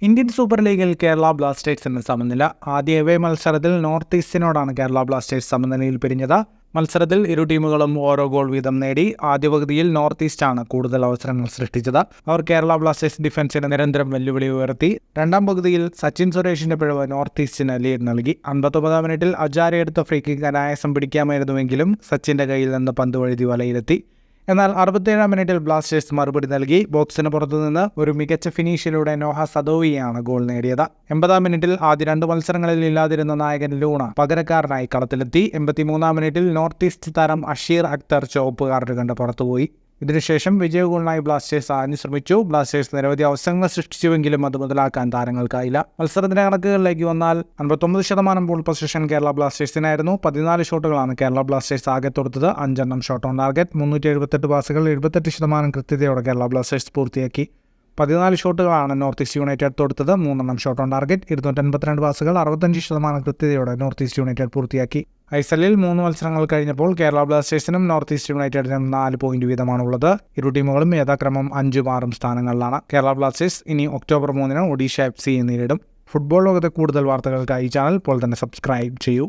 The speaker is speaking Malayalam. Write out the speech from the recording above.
ഇന്ത്യൻ സൂപ്പർ ലീഗിൽ കേരള ബ്ലാസ്റ്റേഴ്സിന് സമനില. ആദ്യ എവേ മത്സരത്തിൽ നോർത്ത് ഈസ്റ്റിനോടാണ് കേരള ബ്ലാസ്റ്റേഴ്സ് സമനിലയിൽ പിരിഞ്ഞത്. മത്സരത്തിൽ ഇരു ടീമുകളും ഓരോ ഗോൾ വീതം നേടി. ആദ്യ പകുതിയിൽ നോർത്ത് ഈസ്റ്റാണ് കൂടുതൽ അവസരങ്ങൾ സൃഷ്ടിച്ചത്. അവർ കേരള ബ്ലാസ്റ്റേഴ്സ് ഡിഫൻസിന് നിരന്തരം വെല്ലുവിളി ഉയർത്തി. രണ്ടാം പകുതിയിൽ സച്ചിൻ സുരേഷിന്റെ പിഴവ് നോർത്ത് ഈസ്റ്റിന് ലീഡ് നൽകി. 59-ാം മിനിറ്റിൽ അജാരെ എടുത്ത ഫ്രീ കിക്ക് അനായാസം പിടിക്കാമായിരുന്നുവെങ്കിലും സച്ചിന്റെ കയ്യിൽ നിന്ന് പന്ത് വഴുതി വലയിലെത്തി. എന്നാൽ 67-ാം മിനിറ്റിൽ ബ്ലാസ്റ്റേഴ്സ് മറുപടി നൽകി. ബോക്സിന് പുറത്തുനിന്ന് ഒരു മികച്ച ഫിനിഷിലൂടെ നോഹ സദോവിയാണ് ഗോൾ നേടിയത്. 80-ാം മിനിറ്റിൽ ആദ്യ രണ്ട് മത്സരങ്ങളിൽ ഇല്ലാതിരുന്ന നായകൻ ലൂണ പകരക്കാരനായി കളത്തിലെത്തി. 83-ാം മിനിറ്റിൽ നോർത്ത് ഈസ്റ്റ് താരം അഷീർ അക്തർ ചുവപ്പ് കാർഡ് കണ്ട് പുറത്തുപോയി. ഇതിനുശേഷം വിജയഗോളിനായി ബ്ലാസ്റ്റേഴ്സ് ആഞ്ഞു ശ്രമിച്ചു. ബ്ലാസ്റ്റേഴ്സ് നിരവധി അവസരങ്ങൾ സൃഷ്ടിച്ചുവെങ്കിലും അത് മുതലാക്കാൻ താരങ്ങൾക്കായില്ല. മത്സരത്തിന്റെ കണക്കുകളിലേക്ക് വന്നാൽ 59% ബോൾ പൊസിഷൻ കേരള ബ്ലാസ്റ്റേഴ്സിനായിരുന്നു. 14 ഷോട്ടുകളാണ് കേരള ബ്ലാസ്റ്റേഴ്സ് ആകെ തൊടുത്തത്. 5 ഷോട്ട് ഓൺ ടാർഗറ്റ്. 378 പാസുകൾ 78% കൃത്യതയോടെ കേരള ബ്ലാസ്റ്റേഴ്സ് പൂർത്തിയാക്കി. 14 ഷോട്ടുകളാണ് നോർത്ത് ഈസ്റ്റ് യുണൈറ്റഡ് തൊടുത്തത്. 3 ഷോട്ട് ഓൺ ടാർഗറ്റ്. 282 പാസുകൾ 65% കൃത്യതയോടെ നോർത്ത് ഈസ്റ്റ് യുണൈറ്റഡ് പൂർത്തിയാക്കി. ഐസലിൽ 3 മത്സരങ്ങൾ കഴിഞ്ഞപ്പോൾ കേരള ബ്ലാസ്റ്റേഴ്സിനും നോർത്ത് ഈസ്റ്റ് യുണൈറ്റഡിനും 4 പോയിന്റ് വീതമാണുള്ളത്. ഇരു ടീമുകളും യഥാക്രമം 5ഉം 6ഉം സ്ഥാനങ്ങളിലാണ്. കേരള ബ്ലാസ്റ്റേഴ്സ് ഇനി ഒക്ടോബർ 3 ഒഡീഷ FC നേരിടും. ഫുട്ബോൾ ലോകത്തെ കൂടുതൽ വാർത്തകൾക്കായി ചാനൽ ഇപ്പോൾ തന്നെ സബ്സ്ക്രൈബ് ചെയ്യൂ.